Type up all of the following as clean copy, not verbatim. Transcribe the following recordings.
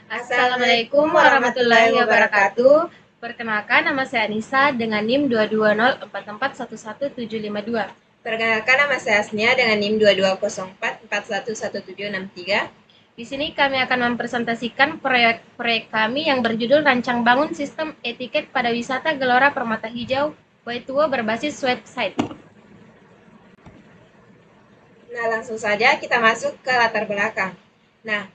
Assalamualaikum warahmatullahi wabarakatuh. Perkenalkan, nama saya Anissa dengan NIM 22044111752. Perkenalkan, nama saya Asnia dengan NIM 2204411763. Di sini kami akan mempresentasikan proyek kami yang berjudul Rancang Bangun Sistem Etiket pada Wisata Gelora Permata Hijau Waituo berbasis website. Nah, langsung saja kita masuk ke latar belakang. Nah,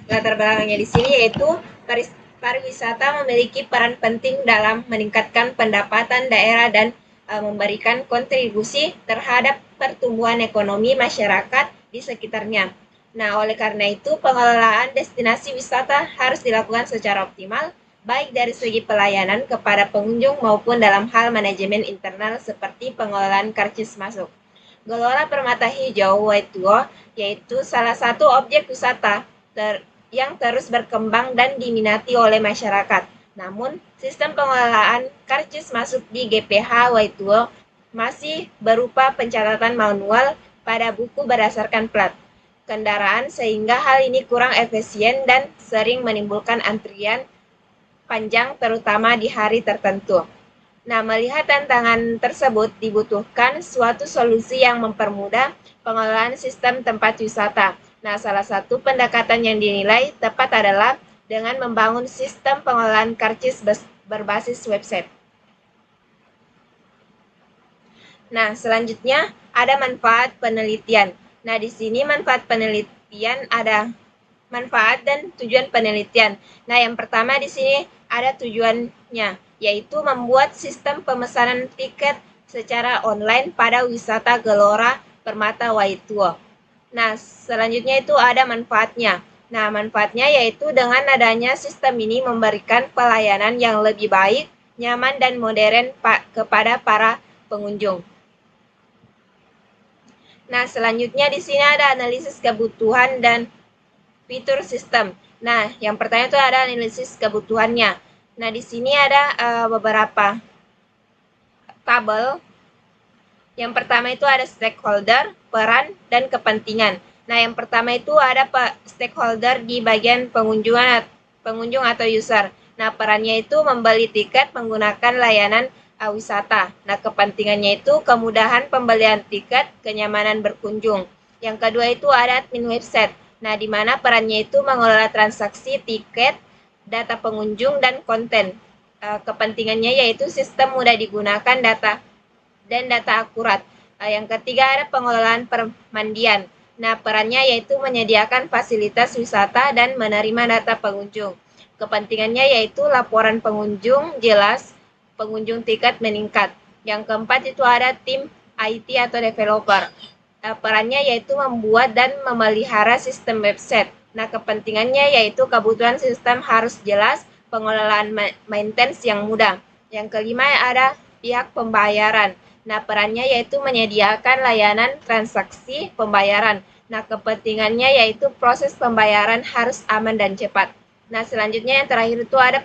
latar belakangnya di sini yaitu pariwisata memiliki peran penting dalam meningkatkan pendapatan daerah dan memberikan kontribusi terhadap pertumbuhan ekonomi masyarakat di sekitarnya. Nah, oleh karena itu pengelolaan destinasi wisata harus dilakukan secara optimal, baik dari segi pelayanan kepada pengunjung maupun dalam hal manajemen internal seperti pengelolaan karcis masuk. Gelora Permata Hijau Waituo yaitu salah satu objek wisata yang terus berkembang dan diminati oleh masyarakat. Namun, sistem pengelolaan karcis masuk di GPH Waituo masih berupa pencatatan manual pada buku berdasarkan plat kendaraan sehingga hal ini kurang efisien dan sering menimbulkan antrian panjang terutama di hari tertentu. Nah, melihat tantangan tersebut dibutuhkan suatu solusi yang mempermudah pengelolaan sistem tempat wisata. Nah, salah satu pendekatan yang dinilai tepat adalah dengan membangun sistem pengelolaan karcis berbasis website. Nah, selanjutnya ada manfaat penelitian. Nah, di sini manfaat penelitian ada manfaat dan tujuan penelitian. Nah, yang pertama di sini ada tujuannya, yaitu membuat sistem pemesanan tiket secara online pada wisata Gelora Permata Waituo. Nah, selanjutnya itu ada manfaatnya. Nah, manfaatnya yaitu dengan adanya sistem ini memberikan pelayanan yang lebih baik, nyaman, dan modern kepada para pengunjung. Nah, selanjutnya di sini ada analisis kebutuhan dan fitur sistem. Nah, yang pertama itu ada analisis kebutuhannya. Nah, di sini ada beberapa tabel. Yang pertama itu ada stakeholder, peran, dan kepentingan. Nah, yang pertama itu ada stakeholder di bagian pengunjung atau user. Nah, perannya itu membeli tiket menggunakan layanan wisata. Nah, kepentingannya itu kemudahan pembelian tiket, kenyamanan berkunjung. Yang kedua itu ada admin website. Nah, di mana perannya itu mengelola transaksi tiket, data pengunjung, dan konten. Kepentingannya yaitu sistem mudah digunakan dan data akurat. Yang ketiga ada pengelolaan permandian. Nah, perannya yaitu menyediakan fasilitas wisata dan menerima data pengunjung. Kepentingannya yaitu laporan pengunjung jelas, pengunjung tiket meningkat. Yang keempat itu ada tim IT atau developer. Perannya yaitu membuat dan memelihara sistem website. Nah, kepentingannya yaitu kebutuhan sistem harus jelas, pengelolaan maintenance yang mudah. Yang kelima ada pihak pembayaran. Nah, perannya yaitu menyediakan layanan transaksi pembayaran. Nah, kepentingannya yaitu proses pembayaran harus aman dan cepat. Nah, selanjutnya yang terakhir itu ada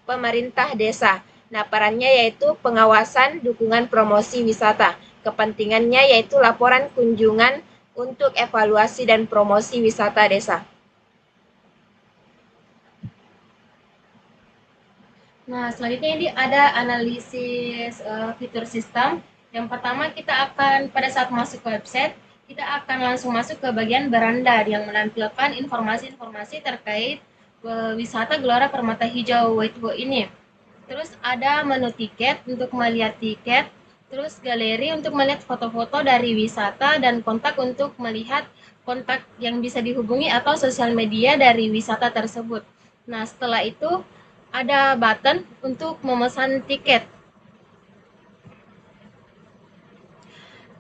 pemerintah desa. Nah, perannya yaitu pengawasan, dukungan promosi wisata. Kepentingannya yaitu laporan kunjungan untuk evaluasi dan promosi wisata desa. Nah, selanjutnya ini ada analisis fitur sistem. Yang pertama kita akan pada saat masuk ke website, kita akan langsung masuk ke bagian beranda yang menampilkan informasi-informasi terkait wisata Gelora Permata Hijau Waituo ini. Terus ada menu tiket untuk melihat tiket, terus galeri untuk melihat foto-foto dari wisata dan kontak untuk melihat kontak yang bisa dihubungi atau sosial media dari wisata tersebut. Nah, setelah itu ada button untuk memesan tiket.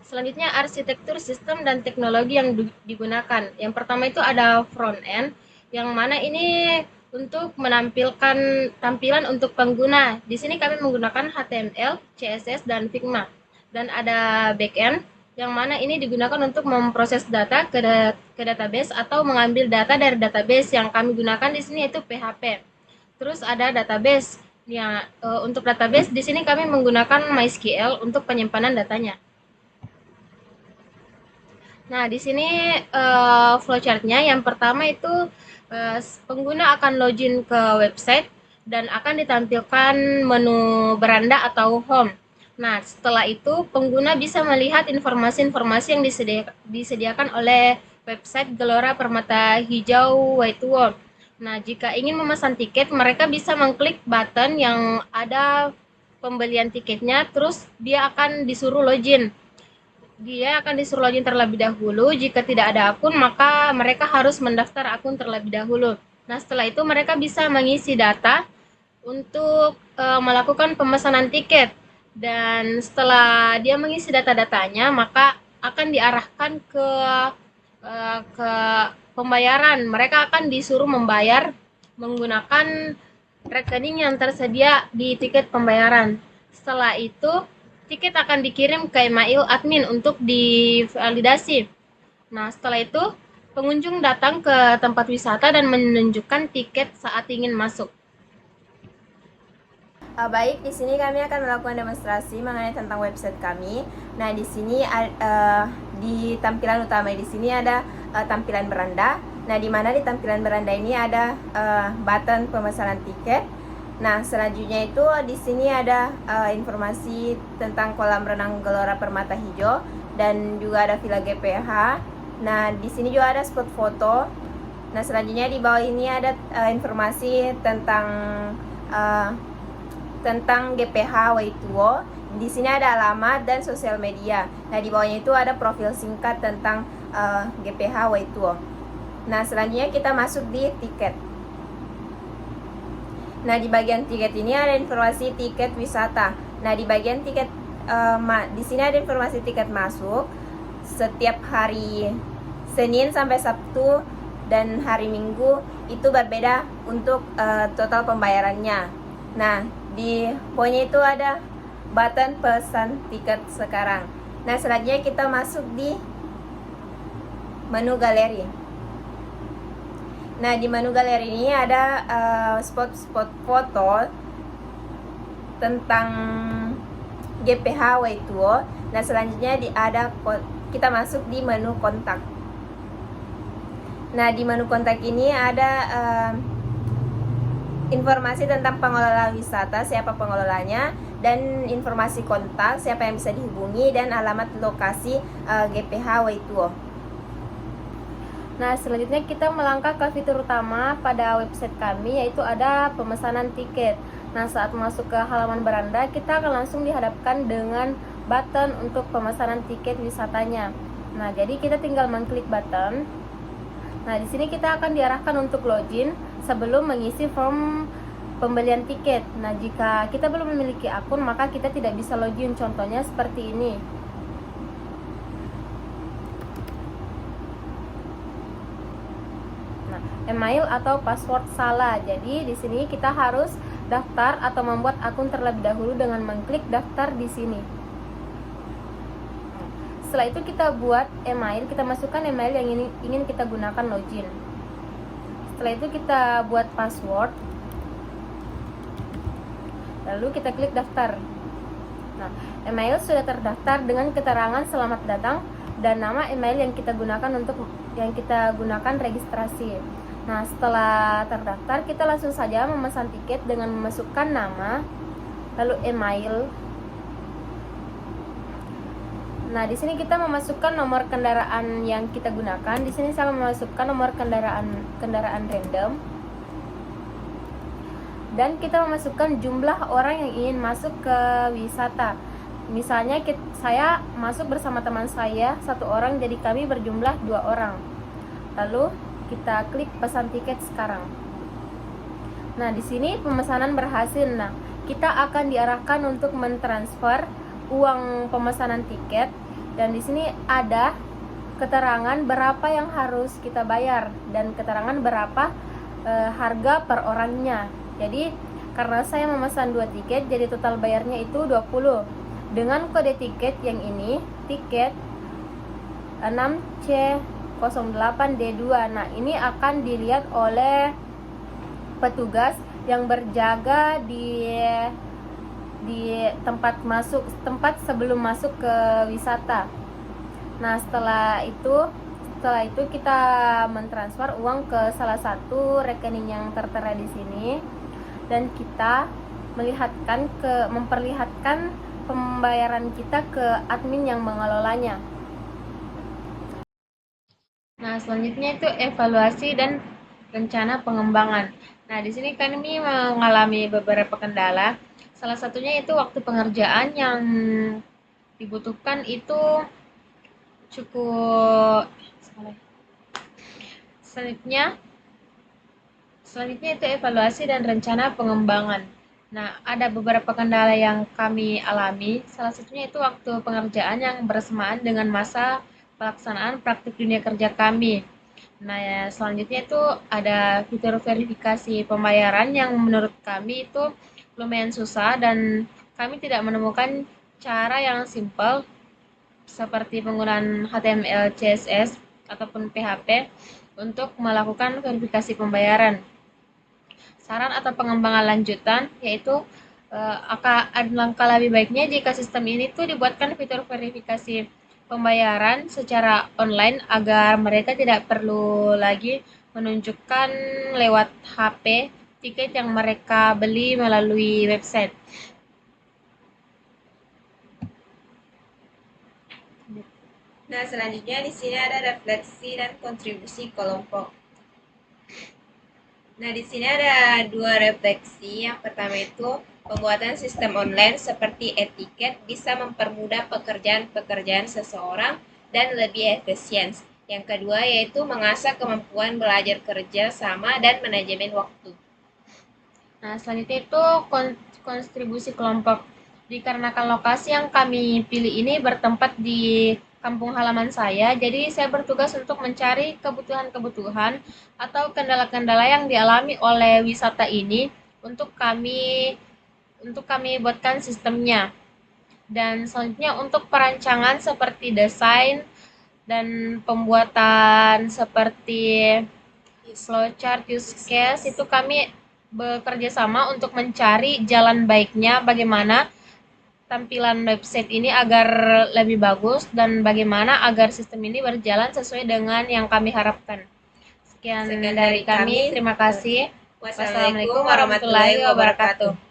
Selanjutnya arsitektur sistem dan teknologi yang digunakan. Yang pertama itu ada front end, yang mana ini untuk menampilkan tampilan untuk pengguna. Di sini kami menggunakan HTML, CSS, dan Figma. Dan ada backend, yang mana ini digunakan untuk memproses data ke database atau mengambil data dari database yang kami gunakan di sini yaitu PHP. Terus ada database. Ya, untuk database di sini kami menggunakan MySQL untuk penyimpanan datanya. Nah, di sini flowchartnya yang pertama itu pengguna akan login ke website dan akan ditampilkan menu beranda atau home. Nah, setelah itu pengguna bisa melihat informasi-informasi yang disediakan oleh website Gelora Permata Hijau White Wall. Nah, jika ingin memesan tiket, mereka bisa mengklik button yang ada pembelian tiketnya, terus dia akan disuruh login. Dia akan disuruh login terlebih dahulu. Jika tidak ada akun, maka mereka harus mendaftar akun terlebih dahulu. Nah, setelah itu mereka bisa mengisi data untuk melakukan pemesanan tiket. Dan setelah dia mengisi data-datanya, maka akan diarahkan ke pembayaran. Mereka akan disuruh membayar menggunakan rekening yang tersedia di tiket pembayaran. Setelah itu, tiket akan dikirim ke email admin untuk divalidasi. Nah, setelah itu, pengunjung datang ke tempat wisata dan menunjukkan tiket saat ingin masuk. Baik, di sini kami akan melakukan demonstrasi mengenai tentang website kami. Nah, di sini di tampilan utama di sini ada tampilan beranda. Nah, di mana di tampilan beranda ini ada button pemesanan tiket. Nah, selanjutnya itu di sini ada informasi tentang kolam renang Gelora Permata Hijau dan juga ada Villa GPH. Nah, di sini juga ada spot foto. Nah, selanjutnya di bawah ini ada informasi tentang GPH Waituo. Di sini ada alamat dan sosial media. Nah, di bawahnya itu ada profil singkat tentang GPH Waituo. Nah, selanjutnya kita masuk di tiket. Nah, di bagian tiket ini ada informasi tiket wisata. Nah, di bagian tiket di sini ada informasi tiket masuk setiap hari Senin sampai Sabtu dan hari Minggu itu berbeda untuk total pembayarannya. Nah, di bawahnya itu ada button pesan tiket sekarang. Nah, selanjutnya kita masuk di menu galeri. Nah, di menu galeri ini ada spot-spot foto tentang GPH Waituo. Nah, selanjutnya kita masuk di menu kontak. Nah, di menu kontak ini ada informasi tentang pengelola wisata, siapa pengelolanya, dan informasi kontak, siapa yang bisa dihubungi, dan alamat lokasi GPH Waituo. Nah, selanjutnya kita melangkah ke fitur utama pada website kami, yaitu ada pemesanan tiket. Nah, saat masuk ke halaman beranda, kita akan langsung dihadapkan dengan button untuk pemesanan tiket wisatanya. Nah, jadi kita tinggal mengklik button. Nah, di sini kita akan diarahkan untuk login sebelum mengisi form pembelian tiket. Nah, jika kita belum memiliki akun, maka kita tidak bisa login. Contohnya seperti ini. Nah, email atau password salah. Jadi, di sini kita harus daftar atau membuat akun terlebih dahulu dengan mengklik daftar di sini. Setelah itu kita buat email, kita masukkan email yang ingin kita gunakan login. Setelah itu kita buat password, lalu kita klik daftar. Nah, email sudah terdaftar dengan keterangan selamat datang dan nama email yang kita gunakan registrasi. Nah, setelah terdaftar, kita langsung saja memesan tiket dengan memasukkan nama, lalu email. Nah, di sini kita memasukkan nomor kendaraan yang kita gunakan. Di sini saya memasukkan nomor kendaraan random. Dan kita memasukkan jumlah orang yang ingin masuk ke wisata. Misalnya saya masuk bersama teman saya 1 orang, jadi kami berjumlah 2 orang. Lalu kita klik pesan tiket sekarang. Nah, di sini pemesanan berhasil. Nah, kita akan diarahkan untuk mentransfer uang pemesanan tiket, dan di sini ada keterangan berapa yang harus kita bayar dan keterangan berapa harga per orangnya. Jadi karena saya memesan 2 tiket, jadi total bayarnya itu 20. Dengan kode tiket yang ini, tiket 6C08D2. Nah, ini akan dilihat oleh petugas yang berjaga di tempat sebelum masuk ke wisata. Nah, setelah itu kita mentransfer uang ke salah satu rekening yang tertera di sini, dan kita memperlihatkan pembayaran kita ke admin yang mengelolanya. Nah, selanjutnya itu evaluasi dan rencana pengembangan. Nah, di sini kami mengalami beberapa kendala. Salah satunya itu waktu pengerjaan yang dibutuhkan itu cukup. Selanjutnya Selanjutnya itu evaluasi dan rencana pengembangan. Nah, ada beberapa kendala yang kami alami. Salah satunya itu waktu pengerjaan yang bersamaan dengan masa pelaksanaan praktik dunia kerja kami. Nah, ya, selanjutnya itu ada fitur verifikasi pembayaran yang menurut kami itu lumayan susah dan kami tidak menemukan cara yang simpel seperti penggunaan HTML, CSS, ataupun PHP untuk melakukan verifikasi pembayaran. Saran atau pengembangan lanjutan yaitu langkah lebih baiknya jika sistem ini tuh dibuatkan fitur verifikasi pembayaran secara online agar mereka tidak perlu lagi menunjukkan lewat HP tiket yang mereka beli melalui website. Nah, selanjutnya di sini ada refleksi dan kontribusi kelompok. Nah, di sini ada dua refleksi. Yang pertama itu pembuatan sistem online seperti etiket bisa mempermudah pekerjaan-pekerjaan seseorang dan lebih efisien. Yang kedua yaitu mengasah kemampuan belajar kerja sama dan manajemen waktu. Nah, selanjutnya itu kontribusi kelompok. Dikarenakan lokasi yang kami pilih ini bertempat di kampung halaman saya, jadi saya bertugas untuk mencari kebutuhan-kebutuhan atau kendala-kendala yang dialami oleh wisata ini untuk kami buatkan sistemnya. Dan selanjutnya untuk perancangan seperti desain dan pembuatan seperti flowchart, use case, itu kami bekerja sama untuk mencari jalan baiknya bagaimana tampilan website ini agar lebih bagus dan bagaimana agar sistem ini berjalan sesuai dengan yang kami harapkan. Sekian dari kami. Terima kasih. Wassalamualaikum warahmatullahi wabarakatuh.